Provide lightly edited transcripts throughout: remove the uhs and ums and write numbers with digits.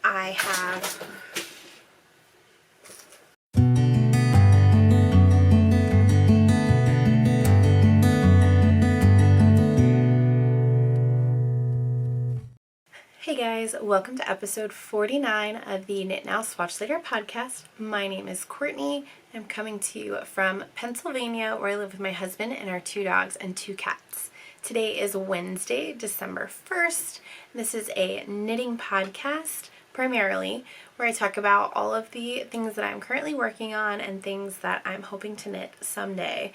I have Hey guys, welcome to episode 49 of the Knit Now Swatch Later podcast. My name is Courtney. I'm coming to you from Pennsylvania, where I live with my husband and our 2 dogs and 2 cats. Today is Wednesday, December 1st. This is a knitting podcast, primarily, where I talk about all of the things that I'm currently working on and things that I'm hoping to knit someday,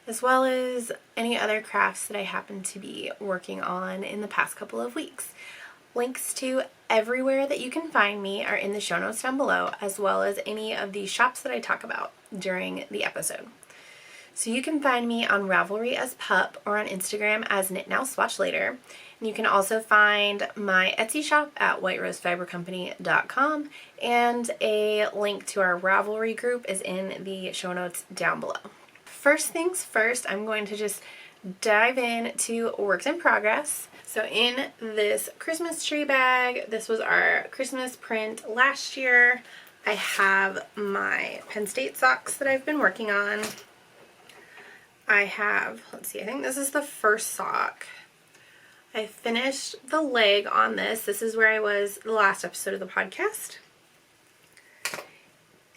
as well as any other crafts that I happen to be working on in the past couple of weeks. Links to everywhere that you can find me are in the show notes down below, as well as any of the shops that I talk about during the episode. So you can find me on Ravelry as Pup or on Instagram as Knit Now Swatch Later. And you can also find my Etsy shop at whiterosefibercompany.com, and a link to our Ravelry group is in the show notes down below. First things first, I'm going to just dive into works in progress. So in this Christmas tree bag, this was our Christmas print last year. I have my Penn State socks that I've been working on. I have, let's see, I think this is the first sock. I finished the leg on this. This is where I was the last episode of the podcast.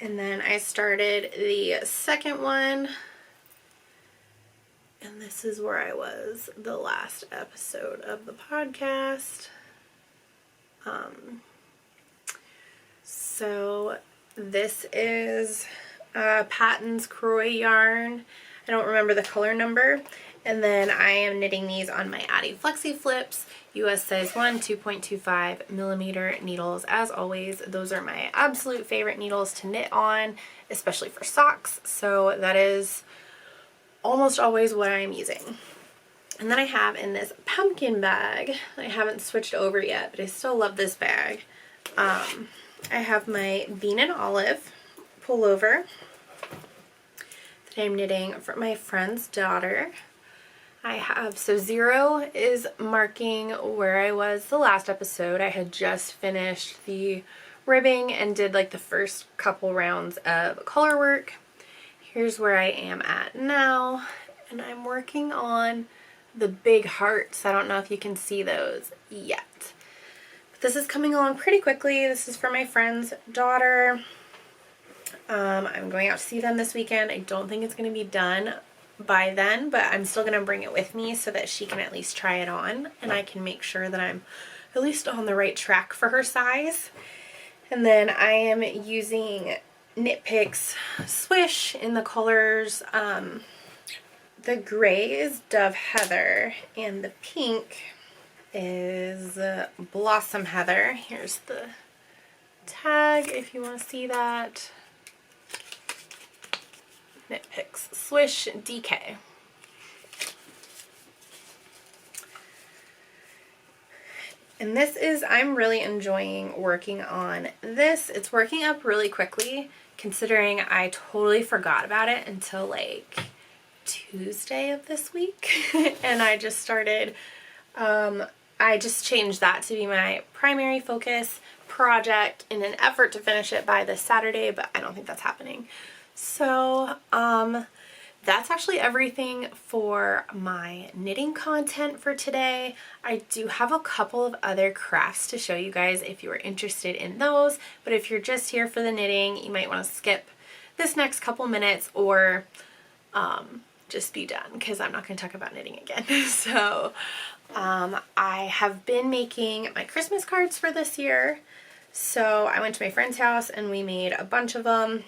And then I started the second one. And this is where I was the last episode of the podcast. So this is Patton's Croy yarn. I don't remember the color number. And then I am knitting these on my Addi Flexi Flips, US size 1, 2.25 millimeter needles. As always, those are my absolute favorite needles to knit on, especially for socks. So that is almost always what I'm using. And then I have in this pumpkin bag, I haven't switched over yet, but I still love this bag. I have my Bean and Olive pullover that I'm knitting for my friend's daughter. I have, so 0 is marking where I was the last episode. I had just finished the ribbing and did like the first couple rounds of color work. Here's where I am at now, and I'm working on the big hearts. I don't know if you can see those yet, but this is coming along pretty quickly. This is for my friend's daughter. I'm going out to see them this weekend. I don't think it's going to be done by then, but I'm still going to bring it with me so that she can at least try it on, and I can make sure that I'm at least on the right track for her size. And then I am using Knit Picks Swish in the colors. The gray is Dove Heather and the pink is Blossom Heather. Here's the tag if you want to see that. Knit Picks Swish DK. And this is, I'm really enjoying working on this. It's working up really quickly, considering I totally forgot about it until like Tuesday of this week. And I just started, I just changed that to be my primary focus project in an effort to finish it by this Saturday, but I don't think that's happening. So, that's actually everything for my knitting content for today. I do have a couple of other crafts to show you guys if you are interested in those, but if you're just here for the knitting, you might want to skip this next couple minutes or just be done, because I'm not going to talk about knitting again. So I have been making my Christmas cards for this year. So I went to my friend's house and we made a bunch of them.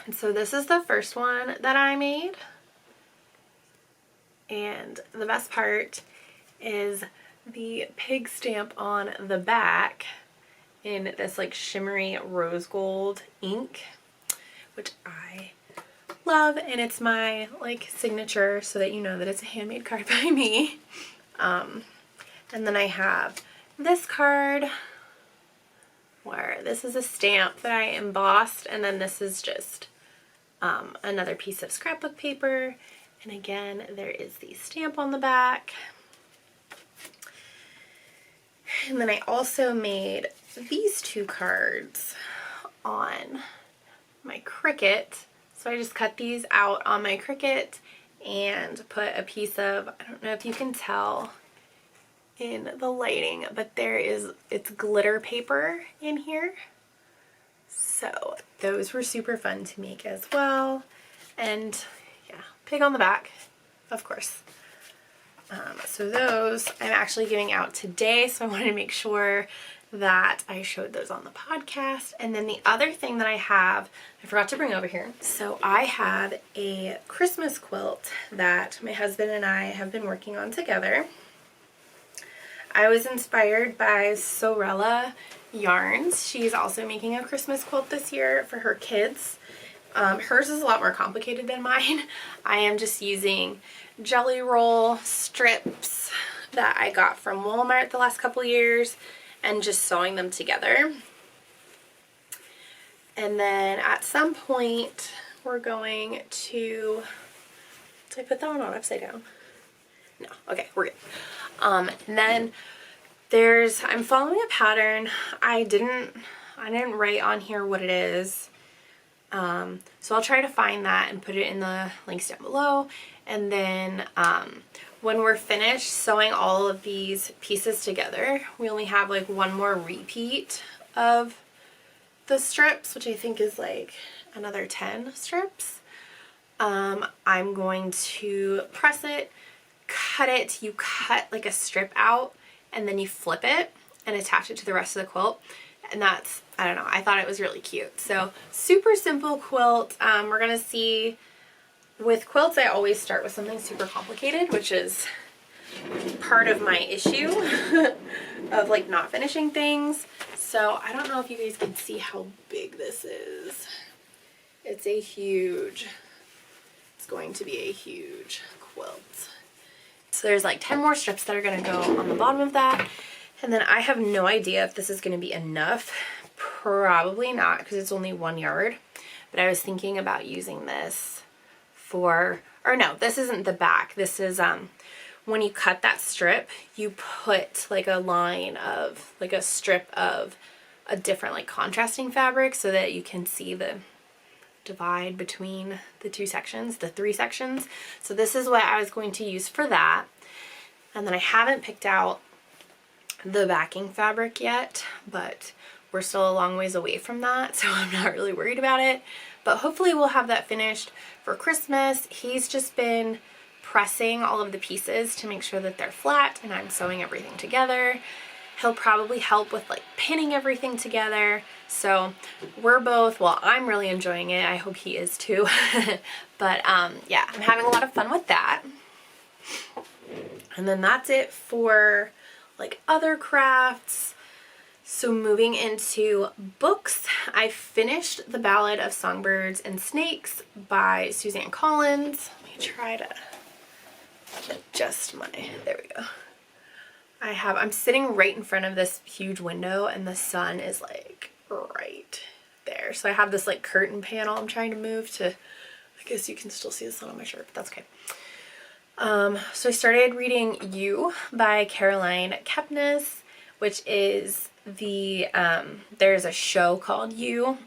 And so this is the first one that I made, and the best part is the pig stamp on the back in this like shimmery rose gold ink, which I love, and it's my like signature so that you know that it's a handmade card by me. And then I have this card where this is a stamp that I embossed, and then this is just another piece of scrapbook paper, and again there is the stamp on the back. And then I also made these two cards on my Cricut. So I just cut these out on my Cricut and put a piece of, I don't know if you can tell in the lighting, but it's glitter paper in here. So those were super fun to make as well. And yeah, pig on the back, of course. So those I'm actually giving out today, so I wanted to make sure that I showed those on the podcast. And then the other thing that I forgot to bring over here. So I have a Christmas quilt that my husband and I have been working on together. I was inspired by Sorella Yarns. She's also making a Christmas quilt this year for her kids. Hers is a lot more complicated than mine. I am just using jelly roll strips that I got from Walmart the last couple years and just sewing them together. And then at some point we're going to, did I put that one on upside down? No, okay, we're good. And then I'm following a pattern. I didn't write on here what it is. So I'll try to find that and put it in the links down below. And then when we're finished sewing all of these pieces together, we only have like one more repeat of the strips, which I think is like another 10 strips. I'm going to press it, cut it. You cut like a strip out and then you flip it and attach it to the rest of the quilt. And that's, I don't know, I thought it was really cute. So super simple quilt. We're gonna see, with quilts I always start with something super complicated, which is part of my issue of like not finishing things. So I don't know if you guys can see how big this is. It's going to be a huge quilt. So there's like 10 more strips that are gonna go on the bottom of that. And then I have no idea if this is going to be enough. Probably not, because it's only 1 yard. But I was thinking about using this or no, this isn't the back. This is, when you cut that strip, you put like a line of, like a strip of a different like contrasting fabric so that you can see the divide between the two sections, the 3 sections. So this is what I was going to use for that. And then I haven't picked out the backing fabric yet, but we're still a long ways away from that, so I'm not really worried about it. But hopefully we'll have that finished for Christmas. He's just been pressing all of the pieces to make sure that they're flat, and I'm sewing everything together. He'll probably help with like pinning everything together. So we're both, well, I'm really enjoying it. I hope he is too. But yeah, I'm having a lot of fun with that. And then that's it for like other crafts. So moving into books, I finished the Ballad of Songbirds and Snakes by Suzanne Collins. Let me try to adjust there we go. I'm sitting right in front of this huge window and the sun is like right there. So I have this like curtain panel I'm trying to move to, I guess you can still see the sun on my shirt, but that's okay. So I started reading You by Caroline Kepnes, which is there's a show called You,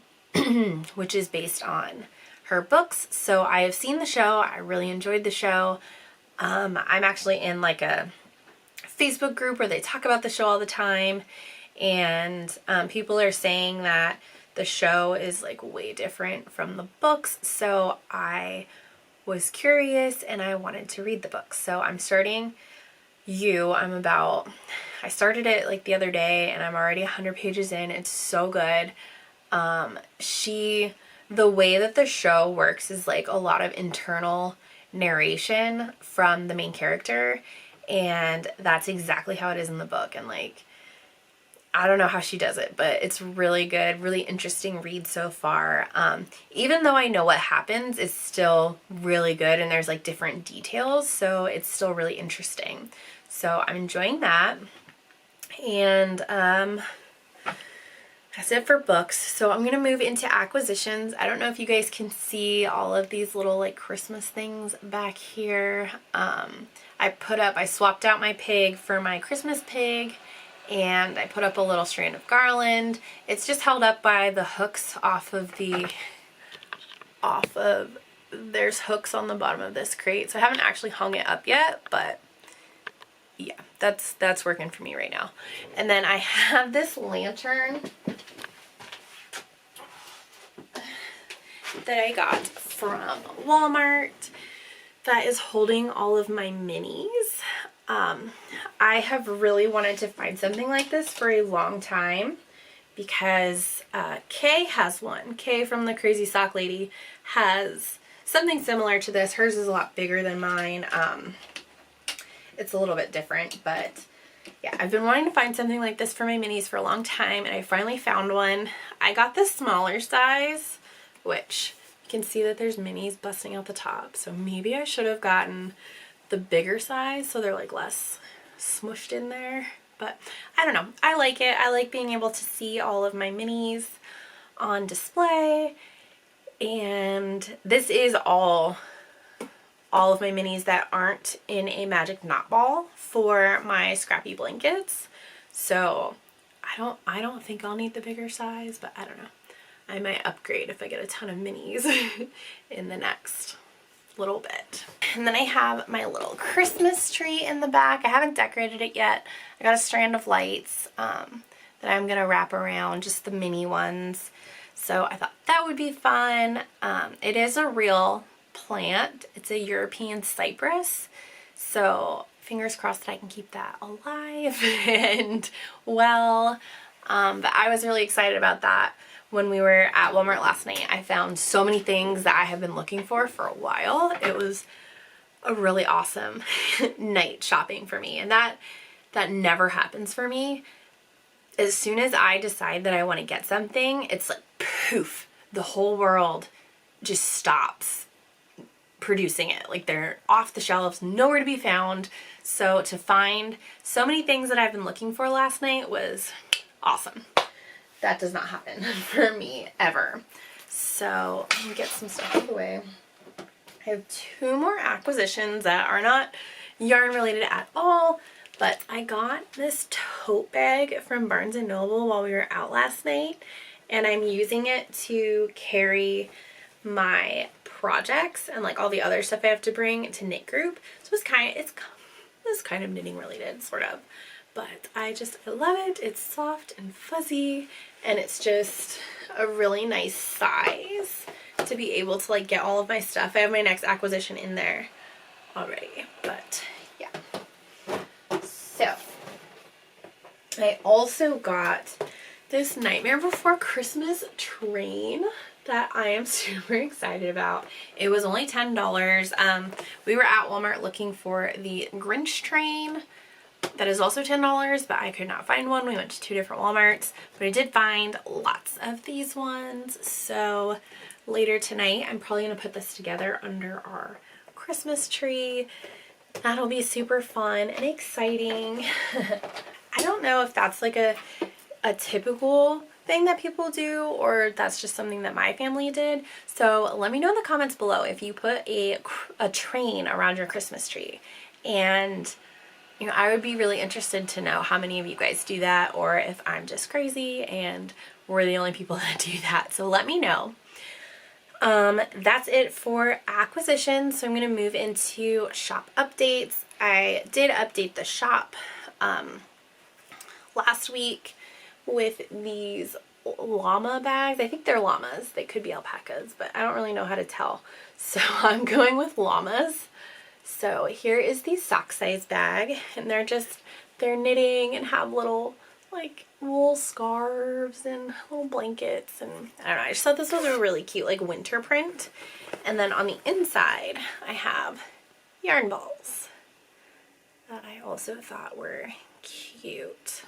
which is based on her books. So I have seen the show. I really enjoyed the show. I'm actually in like a Facebook group where they talk about the show all the time. And people are saying that the show is like way different from the books. So I was curious and I wanted to read the book. So I'm starting You. I started it like the other day and I'm already 100 pages in. It's so good. The way that the show works is like a lot of internal narration from the main character, and that's exactly how it is in the book. And like, I don't know how she does it, but it's really good, really interesting read so far. Even though I know what happens, it's still really good and there's like different details, so it's still really interesting. So I'm enjoying that. And that's it for books. So I'm gonna move into acquisitions. I don't know if you guys can see all of these little like Christmas things back here. I swapped out my pig for my Christmas pig, and I put up a little strand of garland. It's just held up by the hooks there's hooks on the bottom of this crate, so I haven't actually hung it up yet, but yeah, that's working for me right now. And then I have this lantern that I got from Walmart that is holding all of my minis. I have really wanted to find something like this for a long time because Kay has one. Kay from the Crazy Sock Lady has something similar to this. Hers is a lot bigger than mine. It's a little bit different, but yeah, I've been wanting to find something like this for my minis for a long time, and I finally found one. I got the smaller size, which you can see that there's minis busting out the top, so maybe I should have gotten the bigger size so they're like less smushed in there, but I don't know. I like it. I like being able to see all of my minis on display, and this is all of my minis that aren't in a magic knot ball for my scrappy blankets. So I don't think I'll need the bigger size, but I don't know. I might upgrade if I get a ton of minis in the next little bit. And then I have my little Christmas tree in the back. I haven't decorated it yet. I got a strand of lights that I'm gonna wrap around, just the mini ones. So I thought that would be fun. It is a real plant. It's a European cypress, so fingers crossed that I can keep that alive and well. But I was really excited about that. When we were at Walmart last night, I found so many things that I have been looking for a while. It was a really awesome night shopping for me, and that never happens for me. As soon as I decide that I want to get something, it's like poof, the whole world just stops producing it. Like, they're off the shelves, nowhere to be found. So to find so many things that I've been looking for last night was awesome. That does not happen for me ever. So I'm gonna get some stuff out of the way. I have 2 more acquisitions that are not yarn related at all, but I got this tote bag from Barnes & Noble while we were out last night, and I'm using it to carry my projects and like all the other stuff I have to bring to knit group. So it's kind of knitting related, sort of. But I love it. It's soft and fuzzy, and it's just a really nice size to be able to like get all of my stuff. I have my next acquisition in there already, but yeah. So I also got this Nightmare Before Christmas train that I am super excited about. It was only $10. We were at Walmart looking for the Grinch train. That is also $10, but I could not find one. We went to 2 different Walmarts, but I did find lots of these ones. So later tonight, I'm probably going to put this together under our Christmas tree. That'll be super fun and exciting. I don't know if that's like a typical thing that people do, or that's just something that my family did. So let me know in the comments below if you put a train around your Christmas tree. And you know, I would be really interested to know how many of you guys do that, or if I'm just crazy and we're the only people that do that. So let me know. That's it for acquisitions. So I'm going to move into shop updates. I did update the shop last week with these llama bags. I think they're llamas. They could be alpacas, but I don't really know how to tell. So I'm going with llamas. So here is the sock size bag, and they're knitting and have little like wool scarves and little blankets, and I don't know, I just thought this was a really cute like winter print. And then on the inside I have yarn balls that I also thought were cute.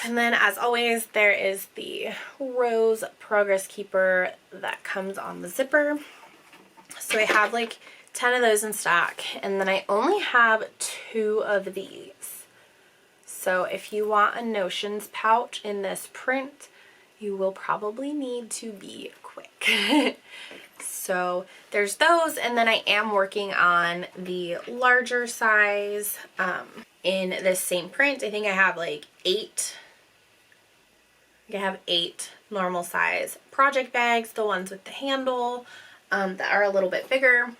And then as always there is the Rose Progress Keeper that comes on the zipper. So I have like 10 of those in stock, and then I only have 2 of these. So if you want a Notions pouch in this print, you will probably need to be quick. So there's those, and then I am working on the larger size in this same print. I think I have like 8. I have 8 normal size project bags, the ones with the handle, that are a little bit bigger.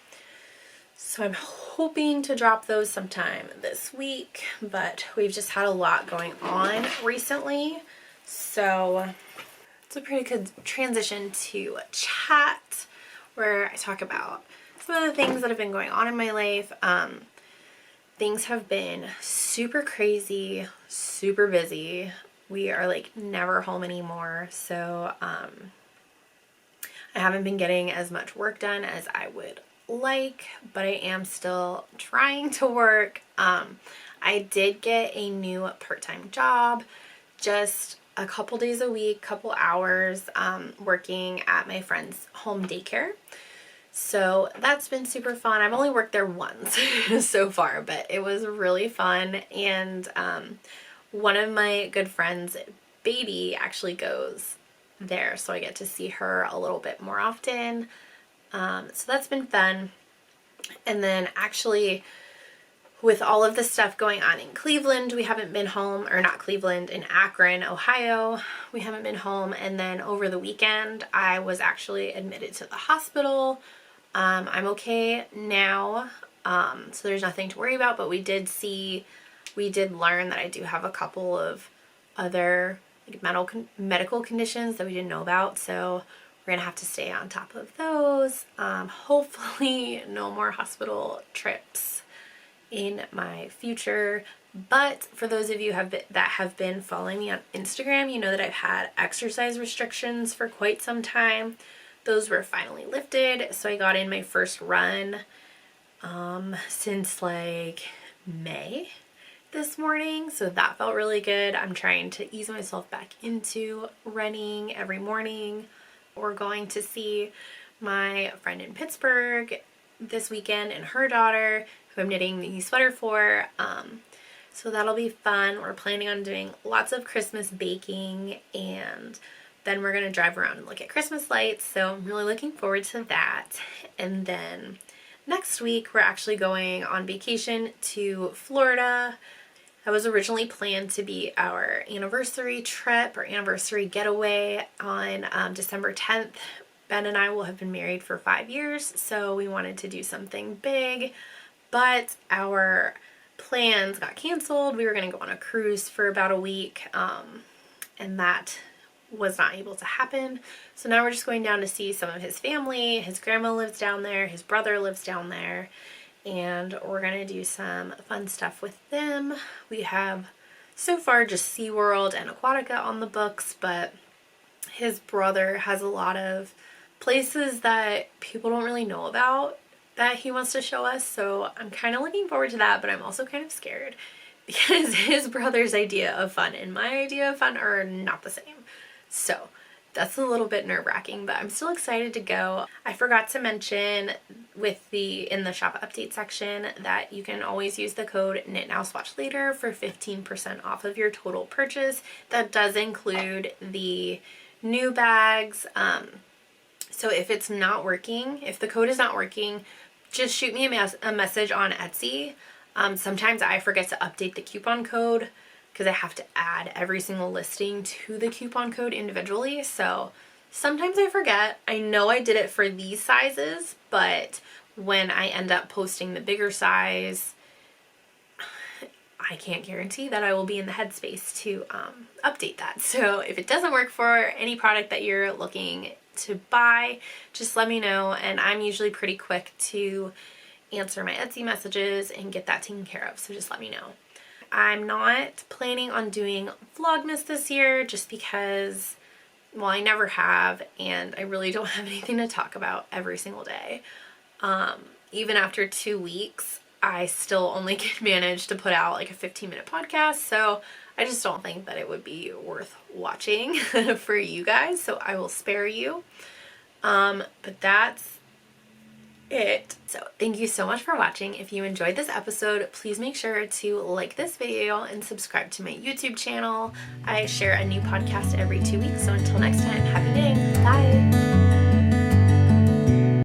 So I'm hoping to drop those sometime this week, but we've just had a lot going on recently. So it's a pretty good transition to chat, where I talk about some of the things that have been going on in my life. Things have been super crazy, super busy. We are like never home anymore. So I haven't been getting as much work done as I would like, but I am still trying to work. I did get a new part-time job, just a couple days a week, couple hours, working at my friend's home daycare. So that's been super fun. I've only worked there once so far, but it was really fun. And one of my good friends' baby actually goes there, so I get to see her a little bit more often. So that's been fun. And then actually, with all of the stuff going on in Cleveland, we haven't been home, or not Cleveland, in Akron, Ohio, we haven't been home. And then over the weekend, I was actually admitted to the hospital. I'm okay now, so there's nothing to worry about, but we did learn that I do have a couple of other like medical conditions that we didn't know about, so we're gonna have to stay on top of those. Hopefully no more hospital trips in my future. But for those of you that have been following me on Instagram, you know that I've had exercise restrictions for quite some time. Those were finally lifted, so I got in my first run since like May this morning, so that felt really good. I'm trying to ease myself back into running every morning. We're going to see my friend in Pittsburgh this weekend and her daughter, who I'm knitting the sweater for. So that'll be fun. We're planning on doing lots of Christmas baking, and then we're going to drive around and look at Christmas lights. So I'm really looking forward to that. And then next week, we're actually going on vacation to Florida. That was originally planned to be our anniversary trip or anniversary getaway on December 10th. Ben and I will have been married for 5 years, so we wanted to do something big, but our plans got canceled. We were going to go on a cruise for about a week, and that was not able to happen. So now we're just going down to see some of his family. His grandma lives down there, his brother lives down there, and we're going to do some fun stuff with them. We have so far just SeaWorld and Aquatica on the books, but his brother has a lot of places that people don't really know about that he wants to show us, so I'm kind of looking forward to that, but I'm also kind of scared because his brother's idea of fun and my idea of fun are not the same. So that's a little bit nerve-wracking, but I'm still excited to go. I forgot to mention in the shop update section that you can always use the code KnitNowSwatchLater for 15% off of your total purchase. That does include the new bags. So if it's not working, if the code is not working, just shoot me a message on Etsy. Sometimes I forget to update the coupon code because I have to add every single listing to the coupon code individually. So sometimes I forget. I know I did it for these sizes, but when I end up posting the bigger size, I can't guarantee that I will be in the headspace to update that. So if it doesn't work for any product that you're looking to buy, just let me know, and I'm usually pretty quick to answer my Etsy messages and get that taken care of, so just let me know. I'm not planning on doing Vlogmas this year just because, well, I never have, and I really don't have anything to talk about every single day. Even after 2 weeks, I still only can manage to put out like a 15-minute podcast, so I just don't think that it would be worth watching for you guys, so I will spare you. But that's it. So thank you so much for watching. If you enjoyed this episode, please make sure to like this video and subscribe to my YouTube channel. I share a new podcast every 2 weeks, so until next time, happy knitting. Bye!